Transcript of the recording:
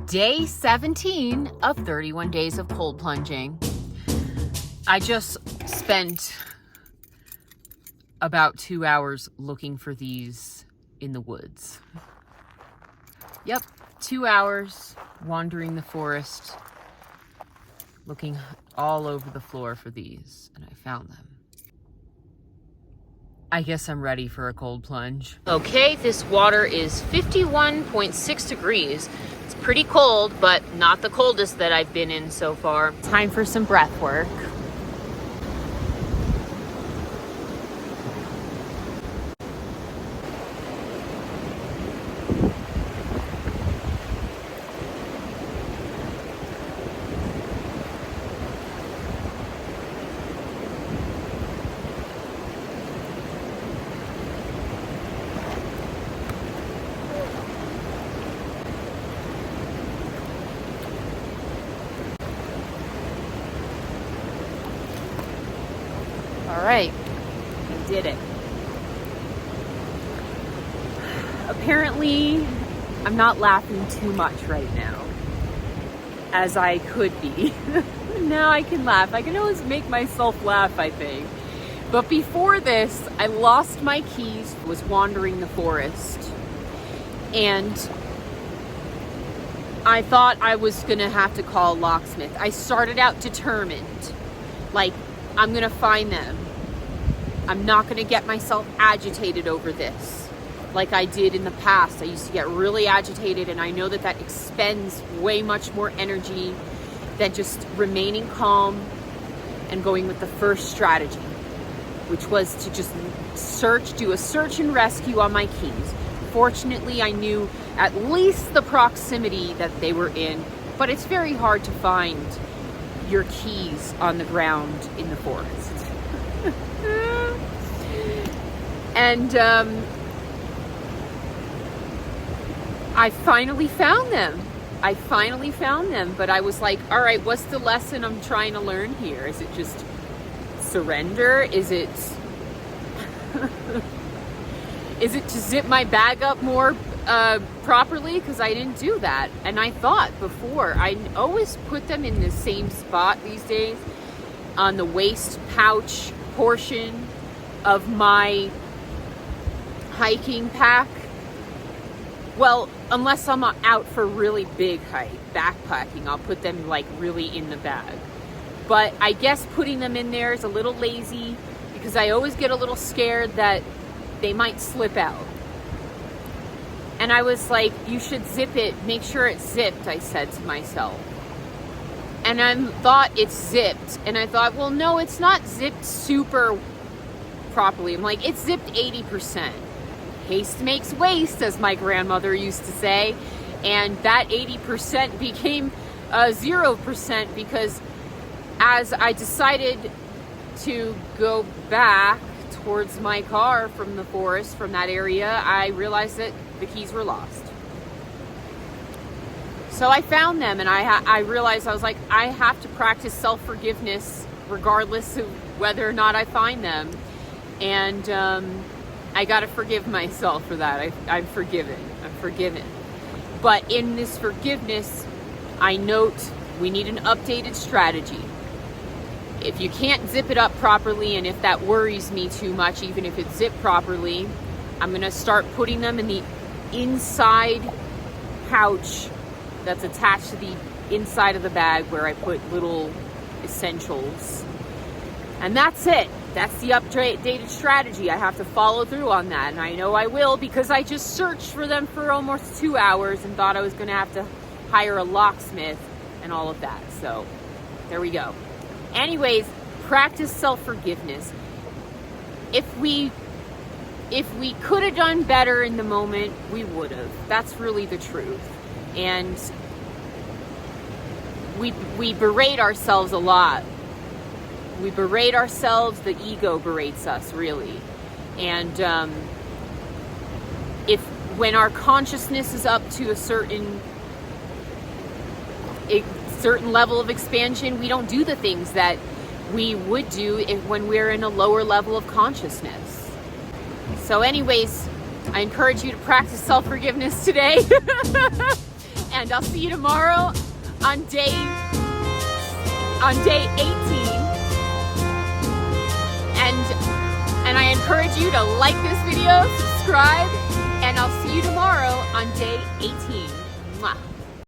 Day 17 of 31 days of cold plunging. I just spent about 2 hours looking for these in the woods. Yep, 2 hours wandering the forest, looking all over the floor for these, and I found them. I guess I'm ready for a cold plunge. Okay, this water is 51.6 degrees. It's pretty cold, but not the coldest that I've been in so far. Time for some breath work. All right, I did it. Apparently, I'm not laughing too much right now, as I could be. Now I can laugh. I can always make myself laugh, I think. But before this, I lost my keys, was wandering the forest, and I thought I was gonna have to call a locksmith. I started out determined, like, I'm gonna find them. I'm not gonna get myself agitated over this like I did in the past. I used to get really agitated, and I know that that expends way much more energy than just remaining calm and going with the first strategy, which was to just do a search and rescue on my keys. Fortunately, I knew at least the proximity that they were in, but it's very hard to find your keys on the ground in the forest. And I finally found them. But I was like, all right, what's the lesson I'm trying to learn here? Is it just surrender? Is it is it to zip my bag up more properly? Because I didn't do that. And I thought before, I always put them in the same spot these days, on the waist pouch portion of my hiking pack. Well, unless I'm out for really big hike, backpacking, I'll put them like really in the bag. But I guess putting them in there is a little lazy, because I always get a little scared that they might slip out. And I was like, you should zip it, make sure it's zipped, I said to myself. And I thought it's zipped, and I thought, well, no, it's not zipped super properly. I'm like, it's zipped 80%. Haste makes waste, as my grandmother used to say, and that 80% became 0%, because as I decided to go back towards my car from the forest, from that area, I realized that the keys were lost. So I found them, and I realized, I was like, I have to practice self-forgiveness regardless of whether or not I find them. And I got to forgive myself for that. I'm forgiven. But in this forgiveness, I note we need an updated strategy. If you can't zip it up properly, and if that worries me too much, even if it's zipped properly, I'm going to start putting them in the inside pouch that's attached to the inside of the bag, where I put little essentials. And that's it. That's the updated strategy. I have to follow through on that, and I know I will, because I just searched for them for almost 2 hours and thought I was going to have to hire a locksmith and all of that. So there we go. Anyways, practice self-forgiveness. If we could have done better in the moment, we would have. That's really the truth. And we berate ourselves a lot. We berate ourselves, the ego berates us, really. And when our consciousness is up to a certain level of expansion, we don't do the things that we would do when we're in a lower level of consciousness. So anyways, I encourage you to practice self-forgiveness today. and I'll see you tomorrow on day 18. And I encourage you to like this video, subscribe, and I'll see you tomorrow on day 18. Mwah.